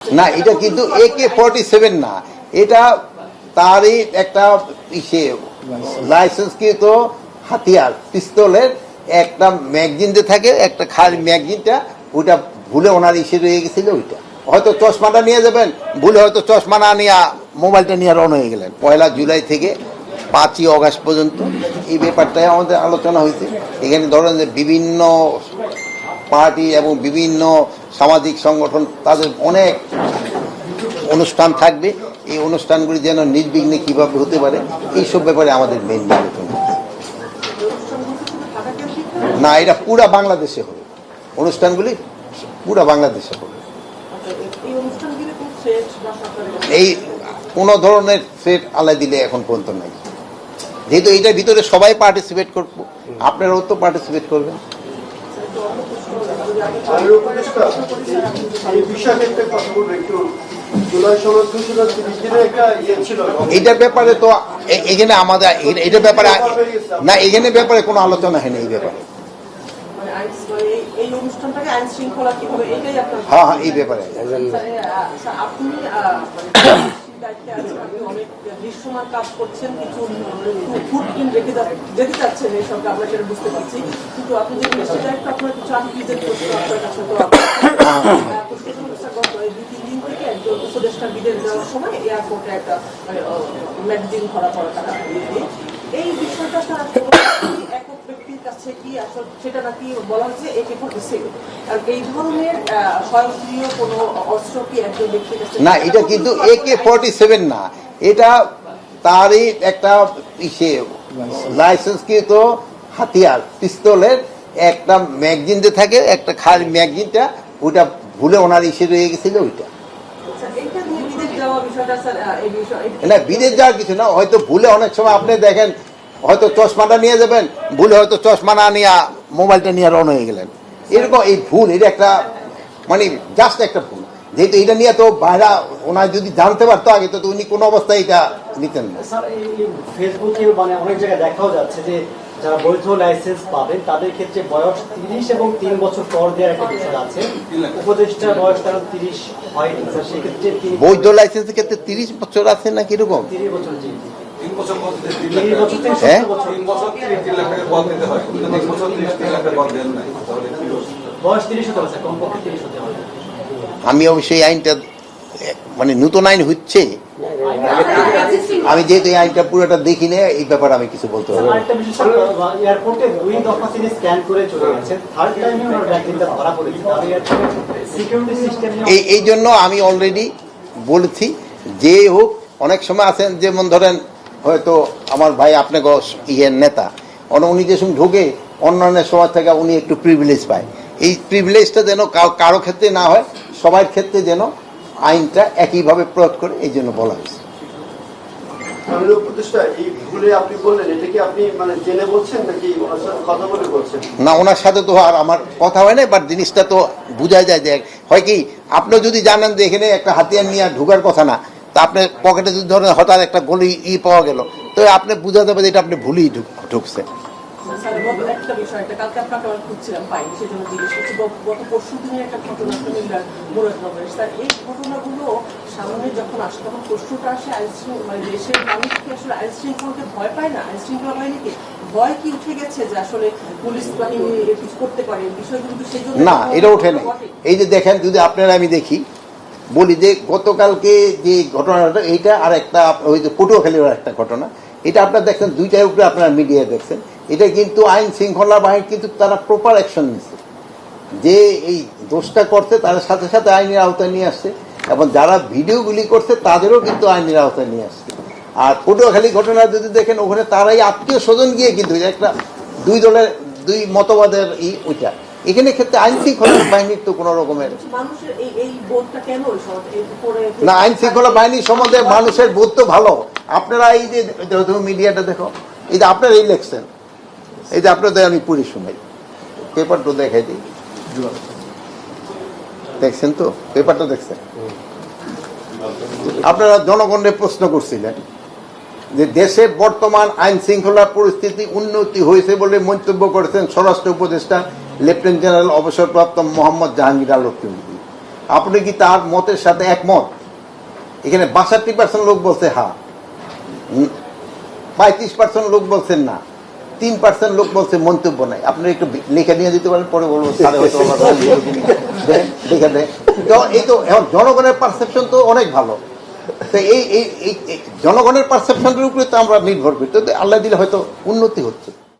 না, এটা কিন্তু AK-47 না, এটা তারই একটা লাইসেন্সকৃত হাতিয়ার, পিস্তলের একটা ম্যাগজিন যে থাকে, একটা খালি ম্যাগজিনটা, ওইটা ভুলে ওনার রয়ে গেছিল। ওইটা হয়তো চশমাটা নিয়ে যাবেন, ভুলে হয়তো চশমা না নিয়ে মোবাইলটা নিয়ে রওনা হয়ে গেলেন। 1 জুলাই থেকে 5 আগস্ট পর্যন্ত এই ব্যাপারটাই আমাদের আলোচনা হয়েছে। এখানে ধরেন যে বিভিন্ন পার্টি এবং বিভিন্ন সামাজিক সংগঠন, তাদের অনেক অনুষ্ঠান থাকবে। এই অনুষ্ঠানগুলি যেন নির্বিঘ্নে কিভাবে হতে পারে, এইসব ব্যাপারে আমাদের মেইন আলোচনা। না, এটা পুরা বাংলাদেশে হবে, অনুষ্ঠানগুলি পুরা বাংলাদেশে হবে। এই কোনো ধরনের থ্রেট আলাই দিলে এখন পর্যন্ত নাই, যেহেতু এইটার ভিতরে সবাই পার্টিসিপেট করবো, আপনারাও তো পার্টিসিপেট করবেন। এইটার ব্যাপারে তো এখানে আমাদের এটার ব্যাপারে না, এখানে ব্যাপারে কোনো আলোচনা হয়নি এই ব্যাপারে। হ্যাঁ হ্যাঁ, এই ব্যাপারে অনেক দৃশ্যমান কাজ করছেন, কিছু ফুটপ্রিন্ট যেতে চাচ্ছেন, এই সবটা আমরা সেটা বুঝতে পারছি। কিন্তু আপনি যে সেটা একটা আপনার কিছু প্রেজেন্ট করছেন আপনার কাছে, তো গত 2-3 দিন থেকে একজন উপদেষ্টা বিদেশ যাওয়ার সময় এয়ারপোর্টে একটা ম্যাগজিন ধরা পড়া তারা, এই বিষয়টা তারা একক ব্যক্তির কাছে কি আসলে সেটা নাকি বলা হচ্ছে AK-47, আর এই ধরনের স্বয়ংক্রিয় কোনো অস্ত্র কি একজন ব্যক্তির কাছে? না, এটা কিন্তু AK-47 না, এটা তারই একটা লাইসেন্সকৃত হাতিয়ার, পিস্তলের একটা ম্যাগজিন যে থাকে, একটা খালি ম্যাগজিনটা, ওইটা ভুলে ওনার রয়ে গেছিল। ওইটা না, বিদেশ যাওয়ার কিছু না, হয়তো ভুলে অনেক সময় আপনি দেখেন, হয়তো চশমাটা নিয়ে যাবেন, ভুলে হয়তো চশমা না নিয়ে মোবাইলটা নিয়ে রওনা হয়ে গেলেন। এরকম এই ভুল, এটা একটা মানে জাস্ট একটা ভুল। যেহেতু এটা নিয়ে তো বাইরে ওনার যদি জানতে পারতো আগে, তো উনি কোনো অবস্থায় এটা নিতেন না। ফেসবুকে মানে অনেক জায়গায় দেখাও যাচ্ছে যে যারা বৈধ লাইসেন্স পাবেন তাদের ক্ষেত্রে বয়স 30 এবং 3 বছর পর দেওয়ার একটা বিষয় আছে। উপদেষ্টার বয়স তারা 30 হয়নি, সেক্ষেত্রে বৈধ লাইসেন্সের ক্ষেত্রে 30 বছর আছে না কিরকম? 30 বছর, জি। আমি অবশ্যই আইনটা মানে নতুন আইন হচ্ছে, আমি যেহেতু এই আইনটা পুরোটা দেখি না, এই ব্যাপারে আমি কিছু বলতে পারবো। এই জন্য আমি অলরেডি বলেছি, যে হোক, অনেক সময় আছেন যেমন ধরেন হয়তো আমার ভাই আপনাকে ইয়ের নেতা, উনি যে সময় ঢোকে অন্যান্য সময় থেকে উনি একটু প্রিভিলেজ পায়। এই প্রিভিলেজটা যেন কারো ক্ষেত্রে না হয়, সবার ক্ষেত্রে যেন আইনটা একইভাবে প্রয়োগ করে, এই জন্য বলা হয়েছে। না, ওনার সাথে তো আর আমার কথা হয় না, বাট জিনিসটা তো বোঝা যায় যে হয় কি, আপনি যদি জানেন যে এখানে একটা হাতিয়ার নিয়ে ঢুকার কথা না, তা আপনার পকেটে যদি ধরেন হঠাৎ একটা গলি পাওয়া গেল, তো আপনি বোঝা যাবে যে এটা আপনি ভুলেই ঢুকছে। একটা বিষয়, কালকে আপনাকে খুঁজছিলাম পাইনি, সেই জন্য জিজ্ঞেস করছি। গত পরশু দিনের একটা ঘটনা, এই ঘটনাগুলো সামনে যখন আসে, তখন প্রশ্নটা আসে মানে দেশের মানুষ কি আসলে আইন শৃঙ্খলাকে ভয় পায় না? আইন শৃঙ্খলা বাহিনী কি ভয় কি উঠে গেছে যে আসলে পুলিশ বাহিনী কিছু করতে পারে বিষয়গুলো? সেই জন্য না, এটা ওঠে না। এই যে দেখেন, যদি আপনারা আমি দেখি বলি যে গতকালকে যে ঘটনাটা, এইটা আর একটা ওই যে পটুয়াখালীর একটা ঘটনা, এটা আপনারা দেখছেন, দুইটার উপরে আপনারা মিডিয়া দেখছেন। এটা কিন্তু আইন শৃঙ্খলা বাহিনী কিন্তু তারা প্রপার অ্যাকশন নিচ্ছে, যে এই দোষটা করছে তাদের সাথে সাথে আইনের আওতায় নিয়ে আসছে, এবং যারা ভিডিওগুলি করছে তাদেরও কিন্তু আইনের আওতায় নিয়ে আসছে। আর পটুয়াখালী ঘটনা যদি দেখেন, ওখানে তারাই আত্মীয় স্বজন গিয়ে কিন্তু একটা দুই দলের দুই মতবাদের ওইটা, এখানে ক্ষেত্রে আইন শৃঙ্খলা বাহিনীর তো কোনো রকমের না। আইন শৃঙ্খলা বাহিনীর সম্বন্ধে মানুষের বোধ তো ভালো। আপনারা এই যে মিডিয়াটা দেখো, এই যে আপনারা এই লেখছেন, এই যে আপনাদের আমি পড়ি শোনাই, পেপারটা দেখাই দিই, দেখছেন তো পেপারটা দেখছেন? আপনারা জনগণের প্রশ্ন করছিলেন যে দেশে বর্তমান আইন শৃঙ্খলা পরিস্থিতি উন্নতি হয়েছে বলে মন্তব্য করেছেন স্বরাষ্ট্র উপদেষ্টা লেফটেন্যান্ট জেনারেল অবসরপ্রাপ্ত মোহাম্মদ জাহাঙ্গীর আলম। আপনি কি তার মতের সাথে একমত? এখানে 62% লোক বলছে হ্যাঁ, 35% লোক বলছেন না, 3% লোক বলছে মন্তব্য নাই। আপনি একটু লেখা নিয়ে দিতে পারেন, পরে বলবো স্যার হয়তো লেখা দেয়। তো এই তো এখন জনগণের পারসেপশন তো অনেক ভালো। তো এই জনগণের পারসেপশনের উপরে তো আমরা নির্ভর করি, তো আল্লাহ দিলে হয়তো উন্নতি হচ্ছে।